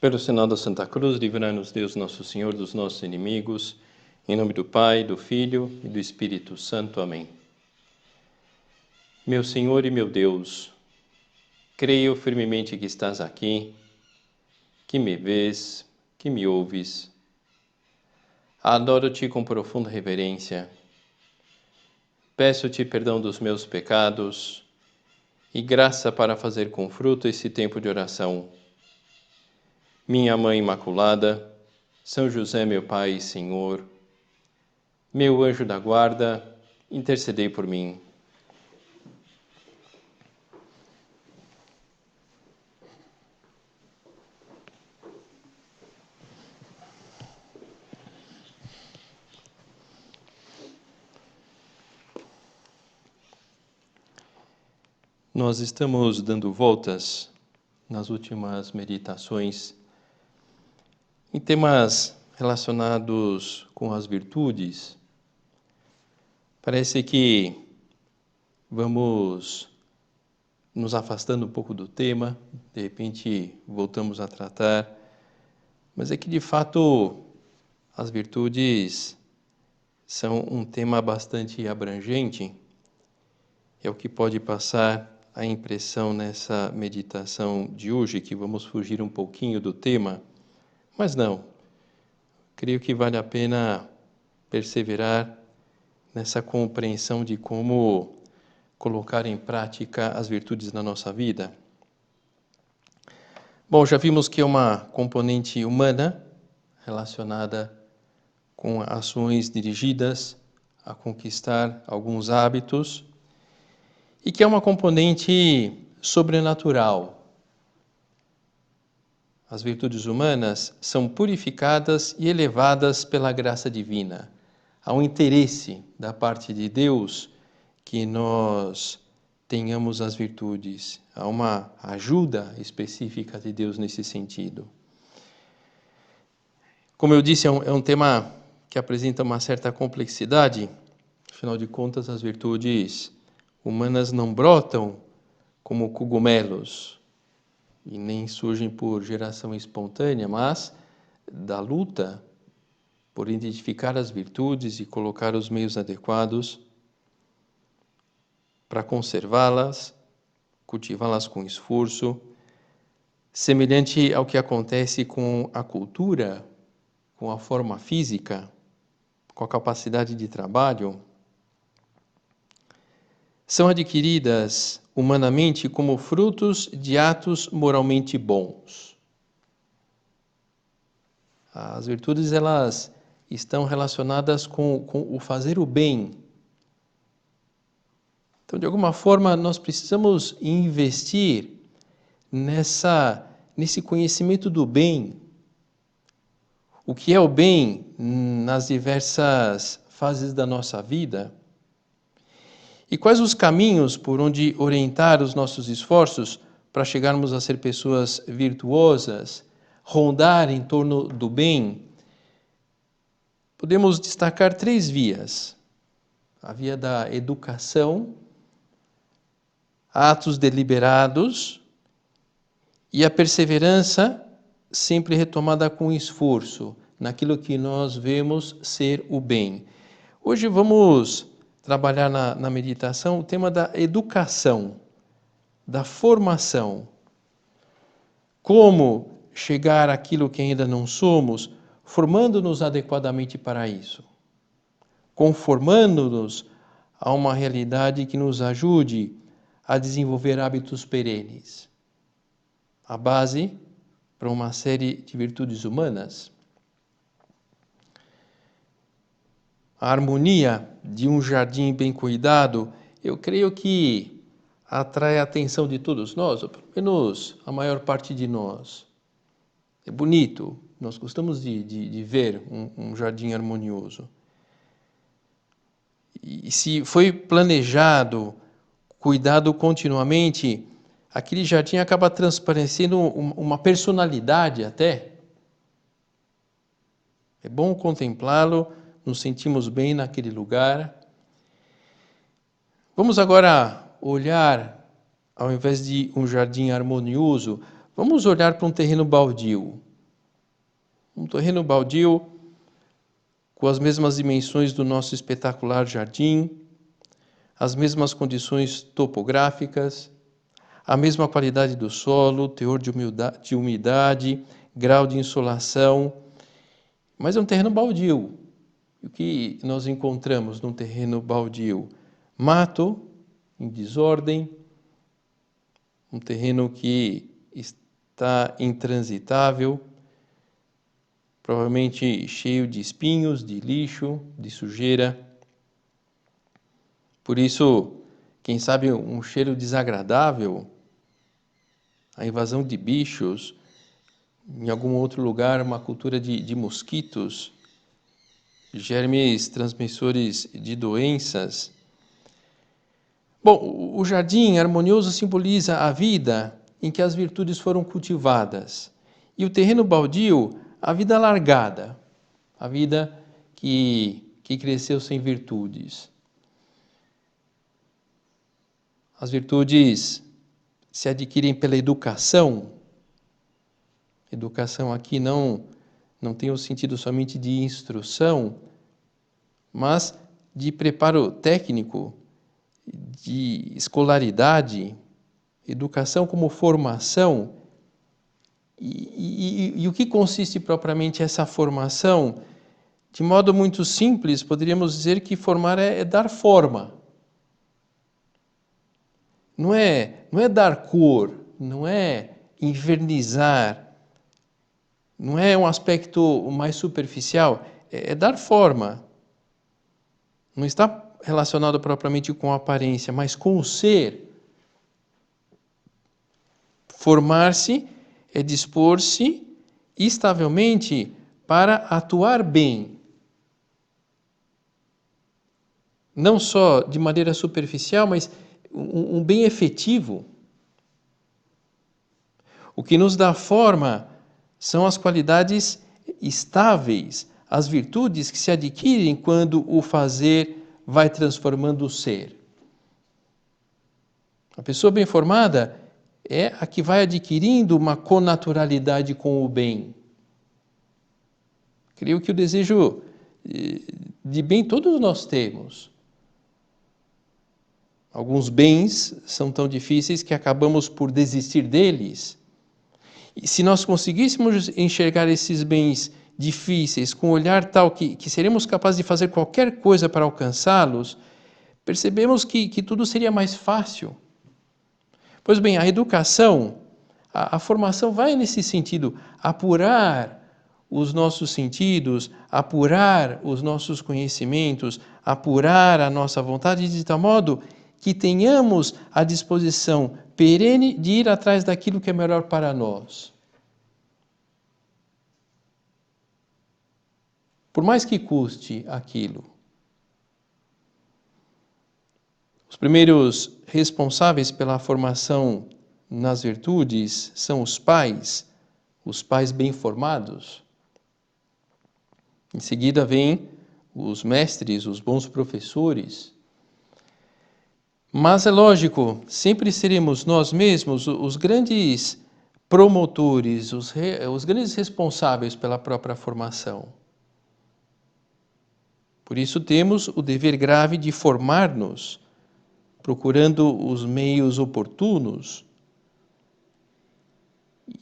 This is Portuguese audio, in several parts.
Pelo sinal da Santa Cruz, livrai-nos Deus nosso Senhor dos nossos inimigos, em nome do Pai, do Filho e do Espírito Santo. Amém. Meu Senhor e meu Deus, creio firmemente que estás aqui, que me vês, que me ouves. Adoro-te com profunda reverência. Peço-te perdão dos meus pecados e graça para fazer com fruto esse tempo de oração. Minha Mãe Imaculada, São José, meu Pai e Senhor, meu anjo da guarda, intercedei por mim. Nós estamos dando voltas nas últimas meditações em temas relacionados com as virtudes. Parece que vamos nos afastando um pouco do tema, de repente voltamos a tratar, mas é que de fato as virtudes são um tema bastante abrangente. É o que pode passar a impressão nessa meditação de hoje, que vamos fugir um pouquinho do tema, mas não. Creio que vale a pena perseverar nessa compreensão de como colocar em prática as virtudes na nossa vida. Bom, já vimos que é uma componente humana relacionada com ações dirigidas a conquistar alguns hábitos e que é uma componente sobrenatural. As virtudes humanas são purificadas e elevadas pela graça divina. Há um interesse da parte de Deus que nós tenhamos as virtudes. Há uma ajuda específica de Deus nesse sentido. Como eu disse, é um tema que apresenta uma certa complexidade. Afinal de contas, as virtudes humanas não brotam como cogumelos e nem surgem por geração espontânea, mas da luta por identificar as virtudes e colocar os meios adequados para conservá-las, cultivá-las com esforço, semelhante ao que acontece com a cultura, com a forma física, com a capacidade de trabalho. São adquiridas humanamente como frutos de atos moralmente bons. As virtudes, elas estão relacionadas com o fazer o bem. Então, de alguma forma, nós precisamos investir nesse conhecimento do bem. O que é o bem nas diversas fases da nossa vida? E quais os caminhos por onde orientar os nossos esforços para chegarmos a ser pessoas virtuosas, rondar em torno do bem? Podemos destacar 3 vias. A via da educação, atos deliberados e a perseverança sempre retomada com esforço naquilo que nós vemos ser o bem. Hoje vamos trabalhar na meditação o tema da educação, da formação. Como chegar àquilo que ainda não somos, formando-nos adequadamente para isso, conformando-nos a uma realidade que nos ajude a desenvolver hábitos perenes. A base para uma série de virtudes humanas. A harmonia de um jardim bem cuidado, eu creio que atrai a atenção de todos nós, ou pelo menos a maior parte de nós. É bonito, nós gostamos de ver um jardim harmonioso. E se foi planejado, cuidado continuamente, aquele jardim acaba transparecendo uma personalidade até. É bom contemplá-lo, nos sentimos bem naquele lugar. Vamos agora olhar, ao invés de um jardim harmonioso, vamos olhar para um terreno baldio. Um terreno baldio com as mesmas dimensões do nosso espetacular jardim, as mesmas condições topográficas, a mesma qualidade do solo, teor de umidade, grau de insolação, mas é um terreno baldio. O que nós encontramos num terreno baldio? Mato em desordem, um terreno que está intransitável, provavelmente cheio de espinhos, de lixo, de sujeira. Por isso, quem sabe um cheiro desagradável, a invasão de bichos, em algum outro lugar uma cultura de mosquitos, germes transmissores de doenças. Bom, o jardim harmonioso simboliza a vida em que as virtudes foram cultivadas. E o terreno baldio, a vida largada, a vida que cresceu sem virtudes. As virtudes se adquirem pela educação. Educação aqui não tem o sentido somente de instrução, mas de preparo técnico, de escolaridade, educação como formação. E o que consiste propriamente essa formação? De modo muito simples, poderíamos dizer que formar é dar forma. Não é dar cor, não é invernizar, não é um aspecto mais superficial, é dar forma. Não está relacionado propriamente com a aparência, mas com o ser. Formar-se é dispor-se estavelmente para atuar bem. Não só de maneira superficial, mas um bem efetivo. O que nos dá forma são as qualidades estáveis, as virtudes que se adquirem quando o fazer vai transformando o ser. A pessoa bem formada é a que vai adquirindo uma connaturalidade com o bem. Creio que o desejo de bem todos nós temos. Alguns bens são tão difíceis que acabamos por desistir deles. E se nós conseguíssemos enxergar esses bens difíceis com um olhar tal que seremos capazes de fazer qualquer coisa para alcançá-los, percebemos que tudo seria mais fácil. Pois bem, a educação, a formação vai nesse sentido, apurar os nossos sentidos, apurar os nossos conhecimentos, apurar a nossa vontade de tal modo que tenhamos a disposição perene de ir atrás daquilo que é melhor para nós. Por mais que custe aquilo. Os primeiros responsáveis pela formação nas virtudes são os pais bem formados. Em seguida vêm os mestres, os bons professores. Mas é lógico, sempre seremos nós mesmos os grandes promotores, os grandes responsáveis pela própria formação. Por isso temos o dever grave de formar-nos, procurando os meios oportunos.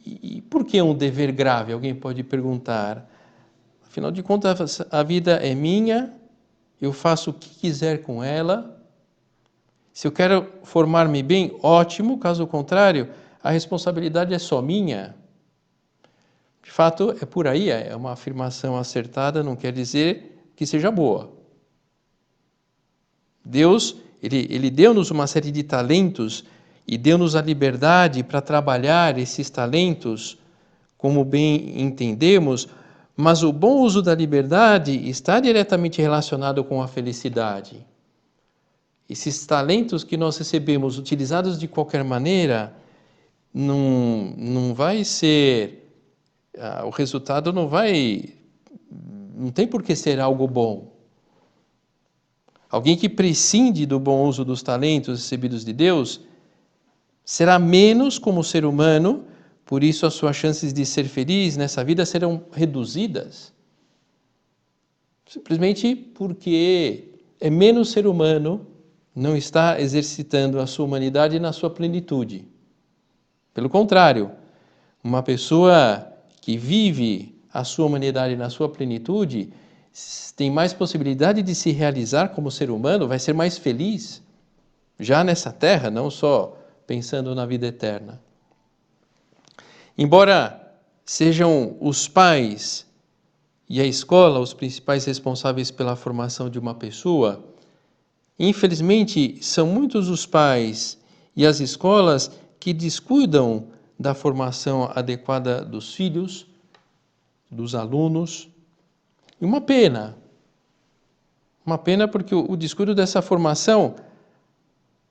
E por que um dever grave? Alguém pode perguntar. Afinal de contas, a vida é minha, eu faço o que quiser com ela. Se eu quero formar-me bem, ótimo, caso contrário, a responsabilidade é só minha. De fato, é por aí, é uma afirmação acertada, não quer dizer que seja boa. Deus, ele deu-nos uma série de talentos e deu-nos a liberdade para trabalhar esses talentos como bem entendemos, mas o bom uso da liberdade está diretamente relacionado com a felicidade. Esses talentos que nós recebemos, utilizados de qualquer maneira, não vai ser... o resultado não tem por que ser algo bom. Alguém que prescinde do bom uso dos talentos recebidos de Deus será menos como ser humano, por isso as suas chances de ser feliz nessa vida serão reduzidas. Simplesmente porque é menos ser humano, não está exercitando a sua humanidade na sua plenitude. Pelo contrário, uma pessoa que vive a sua humanidade na sua plenitude tem mais possibilidade de se realizar como ser humano, vai ser mais feliz, já nessa terra, não só pensando na vida eterna. Embora sejam os pais e a escola os principais responsáveis pela formação de uma pessoa, infelizmente são muitos os pais e as escolas que descuidam da formação adequada dos filhos, dos alunos. E uma pena porque o descuido dessa formação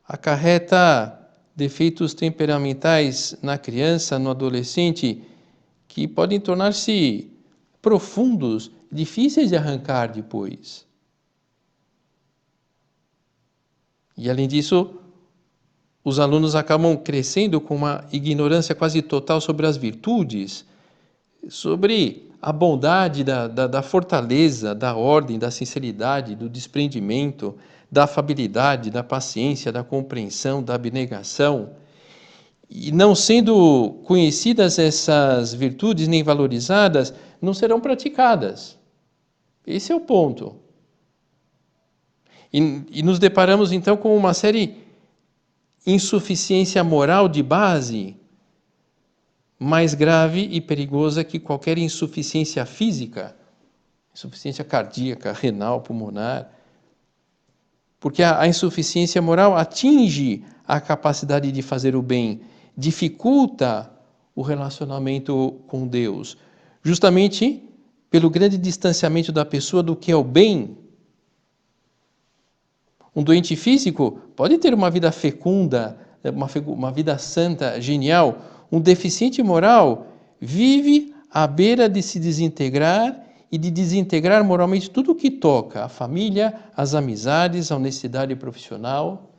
acarreta defeitos temperamentais na criança, no adolescente, que podem tornar-se profundos, difíceis de arrancar depois. E além disso, os alunos acabam crescendo com uma ignorância quase total sobre as virtudes, sobre a bondade da fortaleza, da ordem, da sinceridade, do desprendimento, da afabilidade, da paciência, da compreensão, da abnegação. E não sendo conhecidas essas virtudes nem valorizadas, não serão praticadas. Esse é o ponto. E nos deparamos então com uma série insuficiência moral de base mais grave e perigosa que qualquer insuficiência física, insuficiência cardíaca, renal, pulmonar, porque a insuficiência moral atinge a capacidade de fazer o bem, dificulta o relacionamento com Deus, justamente pelo grande distanciamento da pessoa do que é o bem. Um doente físico pode ter uma vida fecunda, uma vida santa, genial. Um deficiente moral vive à beira de se desintegrar e de desintegrar moralmente tudo o que toca, a família, as amizades, a honestidade profissional.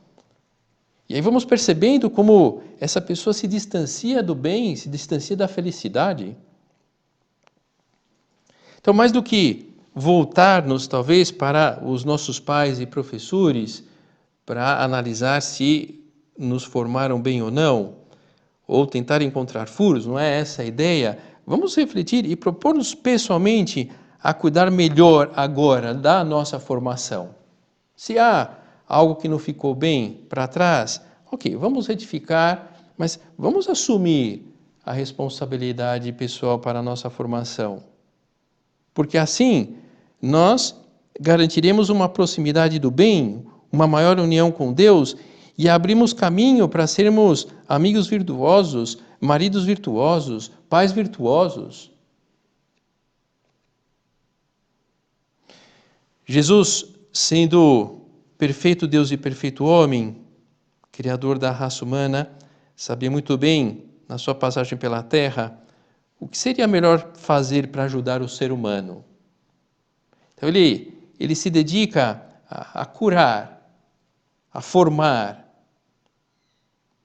E aí vamos percebendo como essa pessoa se distancia do bem, se distancia da felicidade. Então, mais do que voltar-nos, talvez, para os nossos pais e professores, para analisar se nos formaram bem ou não, ou tentar encontrar furos, não é essa a ideia? Vamos refletir e propor-nos pessoalmente a cuidar melhor agora da nossa formação. Se há algo que não ficou bem para trás, ok, vamos retificar, mas vamos assumir a responsabilidade pessoal para a nossa formação. Porque assim nós garantiremos uma proximidade do bem, uma maior união com Deus e abrimos caminho para sermos amigos virtuosos, maridos virtuosos, pais virtuosos. Jesus, sendo perfeito Deus e perfeito homem, criador da raça humana, sabia muito bem, na sua passagem pela terra, o que seria melhor fazer para ajudar o ser humano. Então ele se dedica a curar, a formar.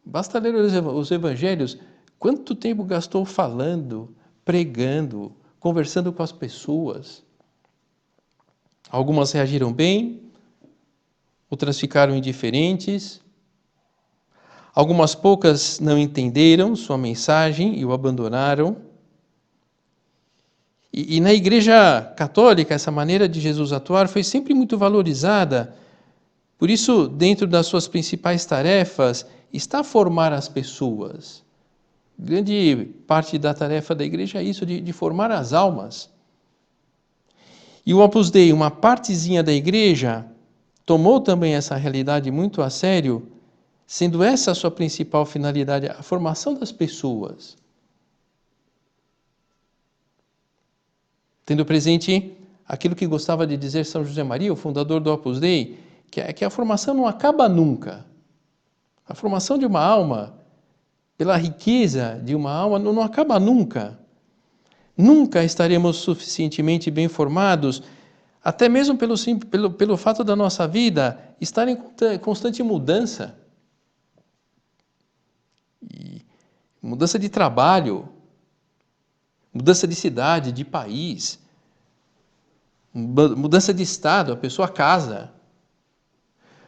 Basta ler os evangelhos, quanto tempo gastou falando, pregando, conversando com as pessoas. Algumas reagiram bem, outras ficaram indiferentes. Algumas poucas não entenderam sua mensagem e o abandonaram. E na Igreja Católica, essa maneira de Jesus atuar foi sempre muito valorizada. Por isso, dentro das suas principais tarefas, está formar as pessoas. Grande parte da tarefa da Igreja é isso, de formar as almas. E o Opus Dei, uma partezinha da Igreja, tomou também essa realidade muito a sério, sendo essa a sua principal finalidade, a formação das pessoas. Tendo presente aquilo que gostava de dizer São José Maria, o fundador do Opus Dei, que a formação não acaba nunca. A formação de uma alma, pela riqueza de uma alma, não acaba nunca. Nunca estaremos suficientemente bem formados, até mesmo pelo fato da nossa vida estar em constante mudança. E mudança de trabalho, mudança de cidade, de país, mudança de estado, a pessoa casa,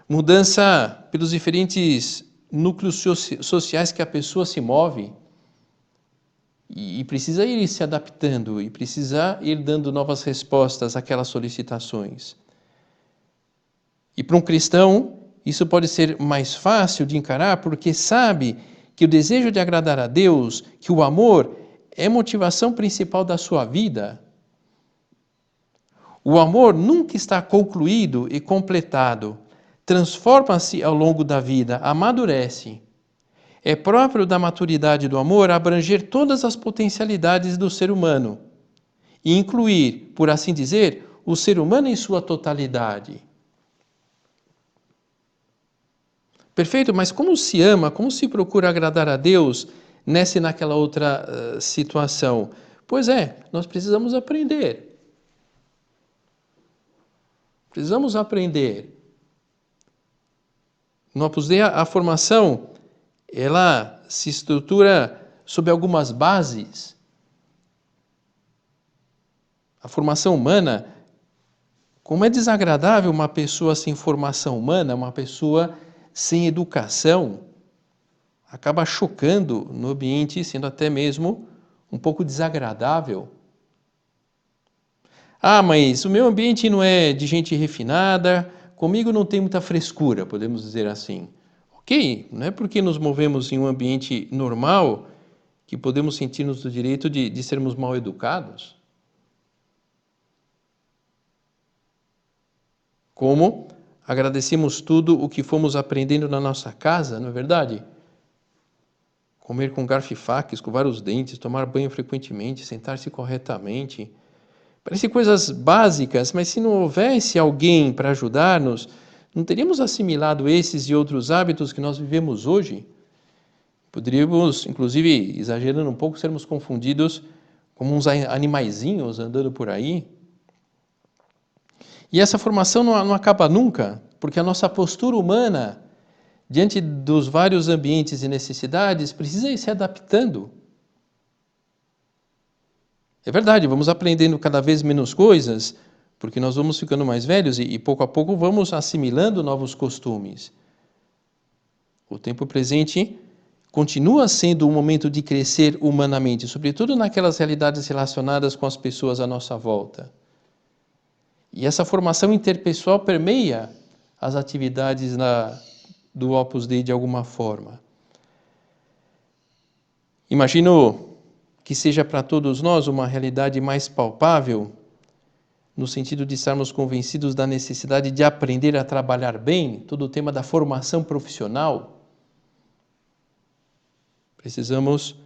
mudança pelos diferentes núcleos sociais que a pessoa se move e precisa ir se adaptando e precisa ir dando novas respostas àquelas solicitações. E para um cristão, isso pode ser mais fácil de encarar porque sabe que o desejo de agradar a Deus, que o amor é a motivação principal da sua vida. O amor nunca está concluído e completado. Transforma-se ao longo da vida, amadurece. É próprio da maturidade do amor abranger todas as potencialidades do ser humano e incluir, por assim dizer, o ser humano em sua totalidade. Perfeito, mas como se ama, como se procura agradar a Deus nessa e naquela outra situação? Pois é, nós precisamos aprender. Precisamos aprender. No Opus Dei, a formação, ela se estrutura sob algumas bases. A formação humana, como é desagradável uma pessoa sem formação humana, uma pessoa sem educação, acaba chocando no ambiente, sendo até mesmo um pouco desagradável. Ah, mas o meu ambiente não é de gente refinada, comigo não tem muita frescura, podemos dizer assim. Ok, não é porque nos movemos em um ambiente normal que podemos sentir-nos do direito de sermos mal educados. Como agradecemos tudo o que fomos aprendendo na nossa casa, não é verdade? Comer com garfo e faca, escovar os dentes, tomar banho frequentemente, sentar-se corretamente. Parecem coisas básicas, mas se não houvesse alguém para ajudar-nos, não teríamos assimilado esses e outros hábitos que nós vivemos hoje. Poderíamos, inclusive, exagerando um pouco, sermos confundidos como uns animaizinhos andando por aí. E essa formação não acaba nunca, porque a nossa postura humana, diante dos vários ambientes e necessidades, precisa ir se adaptando. É verdade, vamos aprendendo cada vez menos coisas, porque nós vamos ficando mais velhos e pouco a pouco vamos assimilando novos costumes. O tempo presente continua sendo um momento de crescer humanamente, sobretudo naquelas realidades relacionadas com as pessoas à nossa volta. E essa formação interpessoal permeia as atividades do Opus Dei de alguma forma. Imagino que seja para todos nós uma realidade mais palpável, no sentido de estarmos convencidos da necessidade de aprender a trabalhar bem, todo o tema da formação profissional. Precisamos,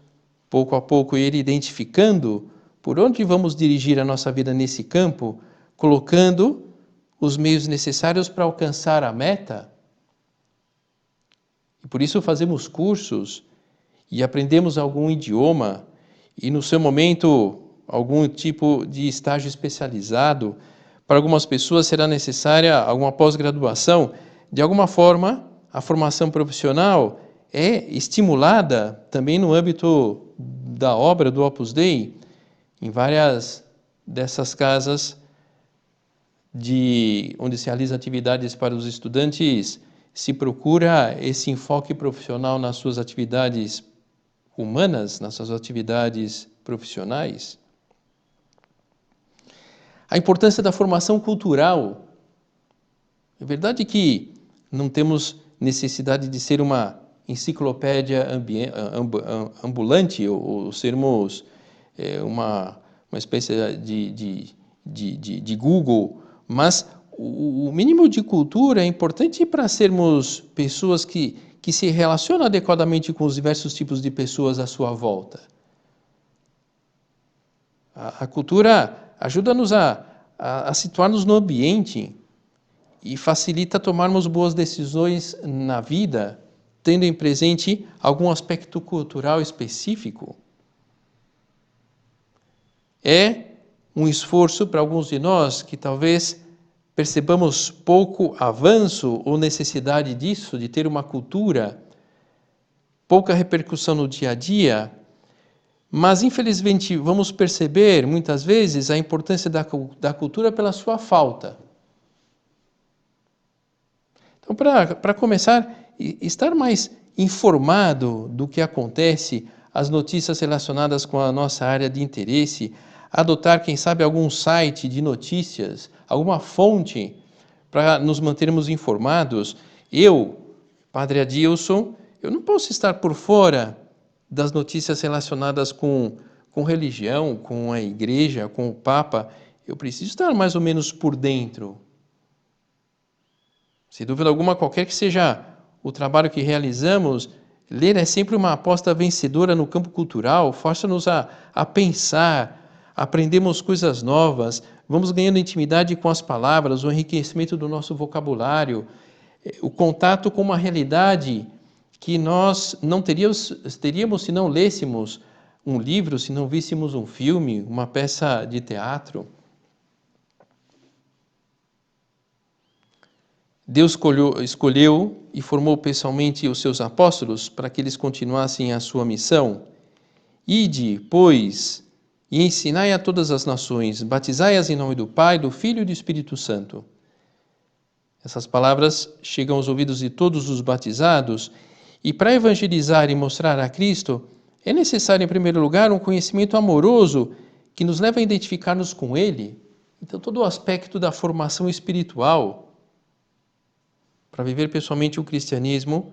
pouco a pouco, ir identificando por onde vamos dirigir a nossa vida nesse campo, colocando os meios necessários para alcançar a meta. E por isso fazemos cursos e aprendemos algum idioma e, no seu momento, algum tipo de estágio especializado. Para algumas pessoas será necessária alguma pós-graduação. De alguma forma, a formação profissional é estimulada também no âmbito da obra do Opus Dei, em várias dessas casas onde se realiza atividades para os estudantes, se procura esse enfoque profissional nas suas atividades humanas, nas suas atividades profissionais. A importância da formação cultural. É verdade que não temos necessidade de ser uma enciclopédia ambulante ou sermos uma espécie de Google, mas o mínimo de cultura é importante para sermos pessoas que se relacionam adequadamente com os diversos tipos de pessoas à sua volta. A cultura ajuda-nos a situar-nos no ambiente e facilita tomarmos boas decisões na vida, tendo em presente algum aspecto cultural específico. É um esforço para alguns de nós que talvez percebamos pouco avanço ou necessidade disso, de ter uma cultura pouca repercussão no dia a dia, mas infelizmente vamos perceber muitas vezes a importância da cultura pela sua falta. Então, para começar, estar mais informado do que acontece, as notícias relacionadas com a nossa área de interesse, adotar, quem sabe, algum site de notícias, alguma fonte para nos mantermos informados. Eu, Padre Adilson, eu não posso estar por fora das notícias relacionadas com religião, com a igreja, com o Papa. Eu preciso estar mais ou menos por dentro. Sem dúvida alguma, qualquer que seja o trabalho que realizamos, ler é sempre uma aposta vencedora no campo cultural, força-nos a pensar, aprendemos coisas novas, vamos ganhando intimidade com as palavras, o enriquecimento do nosso vocabulário, o contato com uma realidade que nós não teríamos se não lêssemos um livro, se não víssemos um filme, uma peça de teatro. Deus escolheu e formou pessoalmente os seus apóstolos para que eles continuassem a sua missão. Ide, pois, e ensinai a todas as nações, batizai-as em nome do Pai, do Filho e do Espírito Santo. Essas palavras chegam aos ouvidos de todos os batizados, e para evangelizar e mostrar a Cristo, é necessário, em primeiro lugar, um conhecimento amoroso que nos leva a identificar-nos com Ele. Então, todo o aspecto da formação espiritual. Para viver pessoalmente o cristianismo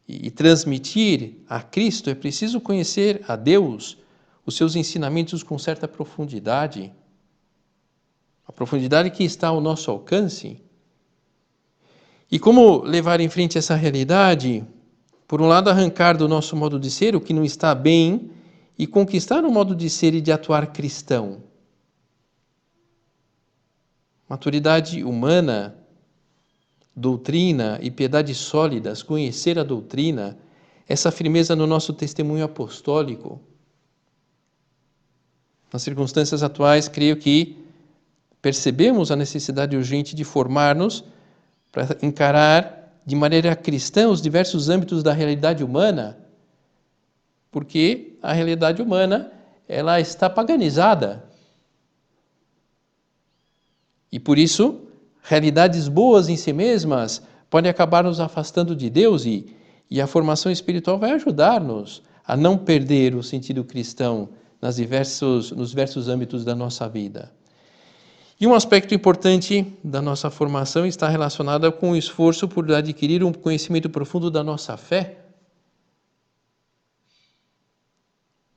e transmitir a Cristo, é preciso conhecer a Deus, os seus ensinamentos com certa profundidade. A profundidade que está ao nosso alcance. E como levar em frente essa realidade? Por um lado, arrancar do nosso modo de ser o que não está bem e conquistar o modo de ser e de atuar cristão. Maturidade humana, doutrina e piedade sólidas, conhecer a doutrina, essa firmeza no nosso testemunho apostólico. Nas circunstâncias atuais, creio que percebemos a necessidade urgente de formar-nos para encarar de maneira cristã os diversos âmbitos da realidade humana, porque a realidade humana ela está paganizada. E por isso, realidades boas em si mesmas podem acabar nos afastando de Deus e a formação espiritual vai ajudar-nos a não perder o sentido cristão nos diversos âmbitos da nossa vida. E um aspecto importante da nossa formação está relacionado com o esforço por adquirir um conhecimento profundo da nossa fé,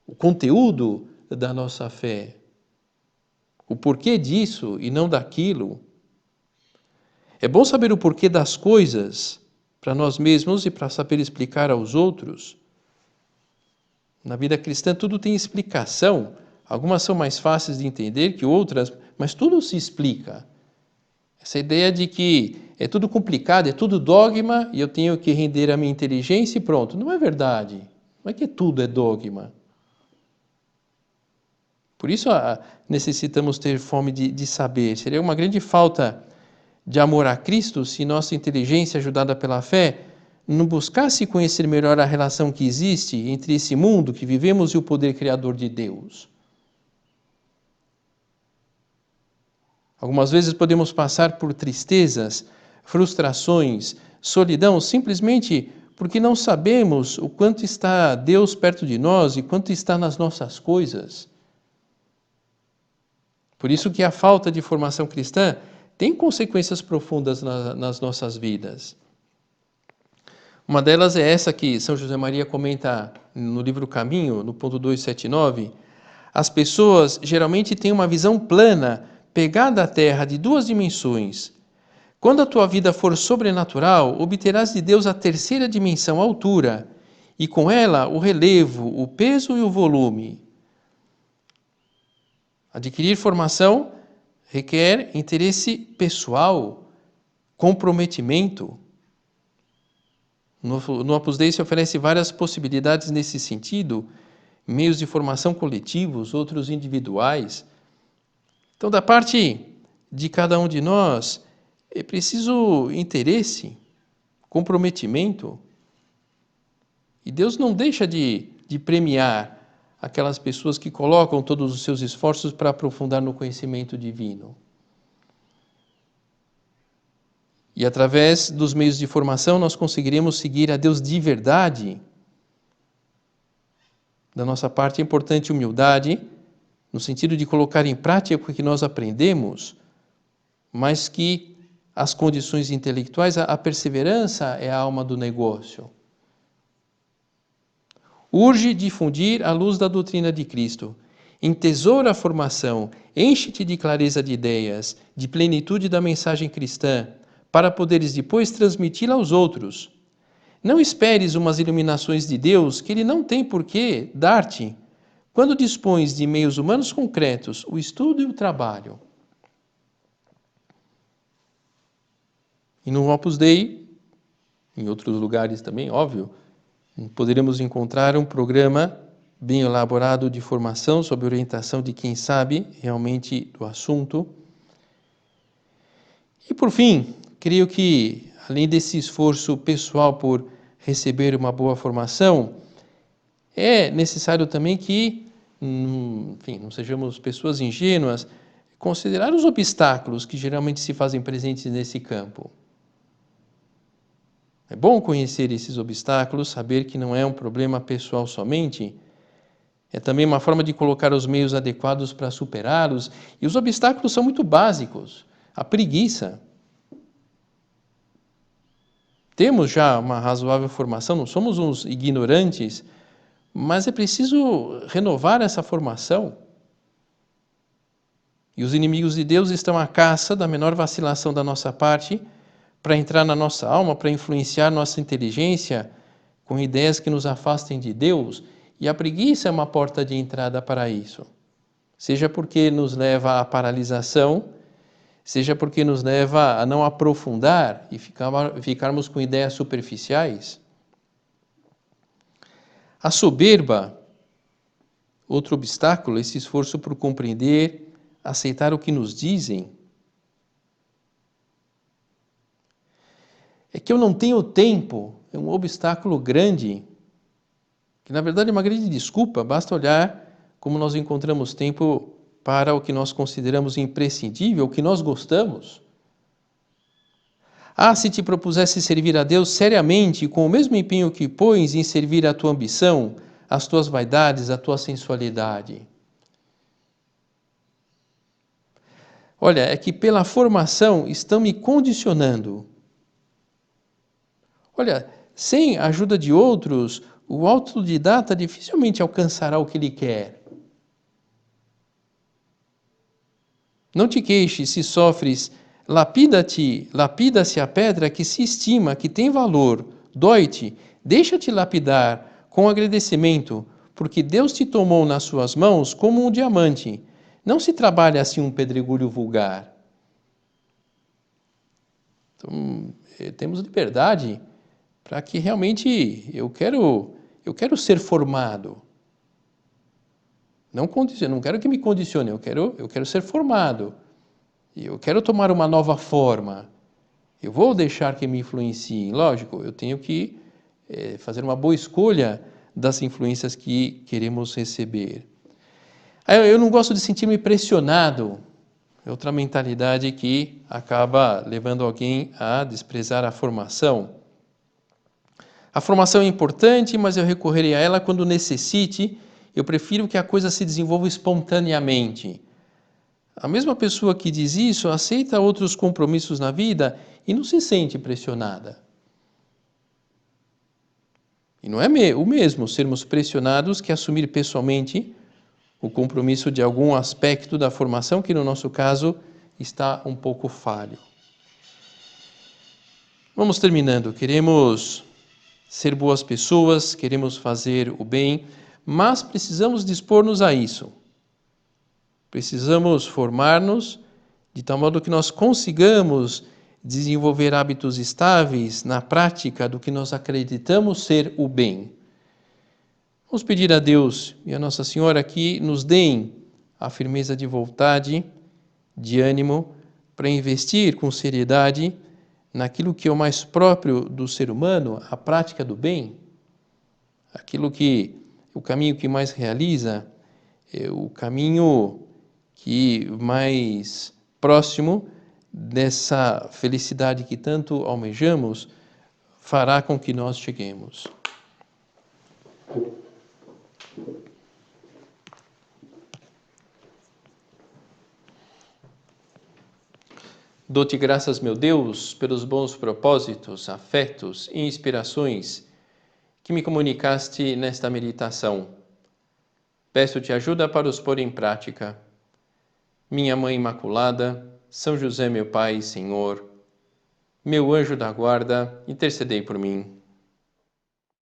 o conteúdo da nossa fé, o porquê disso e não daquilo. É bom saber o porquê das coisas para nós mesmos e para saber explicar aos outros. Na vida cristã tudo tem explicação. Algumas são mais fáceis de entender que outras, mas tudo se explica. Essa ideia de que é tudo complicado, é tudo dogma e eu tenho que render a minha inteligência e pronto. Não é verdade. Não é que tudo é dogma. Por isso necessitamos ter fome de saber. Seria uma grande falta de amor a Cristo se nossa inteligência, ajudada pela fé, não buscasse conhecer melhor a relação que existe entre esse mundo que vivemos e o poder criador de Deus. Algumas vezes podemos passar por tristezas, frustrações, solidão, simplesmente porque não sabemos o quanto está Deus perto de nós e quanto está nas nossas coisas. Por isso que a falta de formação cristã tem consequências profundas nas nossas vidas. Uma delas é essa que São José Maria comenta no livro Caminho, no ponto 279. As pessoas geralmente têm uma visão plana, pegada à terra, de duas dimensões. Quando a tua vida for sobrenatural, obterás de Deus a terceira dimensão, a altura, e com ela o relevo, o peso e o volume. Adquirir formação requer interesse pessoal, comprometimento. No Opus Dei se oferece várias possibilidades nesse sentido, meios de formação coletivos, outros individuais. Então, da parte de cada um de nós, é preciso interesse, comprometimento E Deus não deixa de premiar aquelas pessoas que colocam todos os seus esforços para aprofundar no conhecimento divino. E através dos meios de formação nós conseguiremos seguir a Deus de verdade. Da nossa parte é importante humildade, no sentido de colocar em prática o que nós aprendemos, mas que as condições intelectuais, a perseverança é a alma do negócio. Urge difundir a luz da doutrina de Cristo. Entesoura a formação, enche-te de clareza de ideias, de plenitude da mensagem cristã, para poderes depois transmiti-la aos outros. Não esperes umas iluminações de Deus que Ele não tem por que dar-te, quando dispões de meios humanos concretos, o estudo e o trabalho. E no Opus Dei, em outros lugares também, óbvio, poderemos encontrar um programa bem elaborado de formação sob orientação de quem sabe realmente do assunto. E por fim, creio que, além desse esforço pessoal por receber uma boa formação, é necessário também que, enfim, não sejamos pessoas ingênuas, considerar os obstáculos que geralmente se fazem presentes nesse campo. É bom conhecer esses obstáculos, saber que não é um problema pessoal somente. É também uma forma de colocar os meios adequados para superá-los. E os obstáculos são muito básicos. A preguiça. Temos já uma razoável formação, não somos uns ignorantes, mas é preciso renovar essa formação. E os inimigos de Deus estão à caça da menor vacilação da nossa parte, para entrar na nossa alma, para influenciar nossa inteligência com ideias que nos afastem de Deus, e a preguiça é uma porta de entrada para isso. Seja porque nos leva à paralisação, seja porque nos leva a não aprofundar e ficarmos com ideias superficiais. A soberba, outro obstáculo, esse esforço por compreender, aceitar o que nos dizem, é que eu não tenho tempo, é um obstáculo grande, que na verdade é uma grande desculpa, basta olhar como nós encontramos tempo para o que nós consideramos imprescindível, o que nós gostamos. Ah, se te propusesse servir a Deus seriamente, com o mesmo empenho que pões em servir a tua ambição, as tuas vaidades, a tua sensualidade. Olha, é que pela formação estão me condicionando. Olha, sem a ajuda de outros, o autodidata dificilmente alcançará o que ele quer. Não te queixes se sofres, lapida-se a pedra que se estima, que tem valor, dói-te, deixa-te lapidar com agradecimento, porque Deus te tomou nas suas mãos como um diamante. Não se trabalha assim um pedregulho vulgar. Então, temos liberdade para que realmente eu quero ser formado. Não quero que me condicione, eu quero ser formado. Eu quero tomar uma nova forma. Eu vou deixar que me influenciem. Lógico, eu tenho que fazer uma boa escolha das influências que queremos receber. Eu não gosto de sentir-me pressionado. É outra mentalidade que acaba levando alguém a desprezar a formação. A formação é importante, mas eu recorrerei a ela quando necessite. Eu prefiro que a coisa se desenvolva espontaneamente. A mesma pessoa que diz isso aceita outros compromissos na vida e não se sente pressionada. E não é o mesmo sermos pressionados que assumir pessoalmente o compromisso de algum aspecto da formação que, no nosso caso, está um pouco falho. Vamos terminando. Queremos ser boas pessoas, queremos fazer o bem, mas precisamos dispor-nos a isso. Precisamos formar-nos de tal modo que nós consigamos desenvolver hábitos estáveis na prática do que nós acreditamos ser o bem. Vamos pedir a Deus e a Nossa Senhora que nos deem a firmeza de vontade, de ânimo, para investir com seriedade naquilo que é o mais próprio do ser humano, a prática do bem. o caminho que mais realiza, é o caminho que mais próximo dessa felicidade que tanto almejamos, fará com que nós cheguemos. Dou-te graças, meu Deus, pelos bons propósitos, afetos e inspirações que me comunicaste nesta meditação. Peço-te ajuda para os pôr em prática. Minha Mãe Imaculada, São José, meu Pai e Senhor, meu anjo da guarda, intercedei por mim.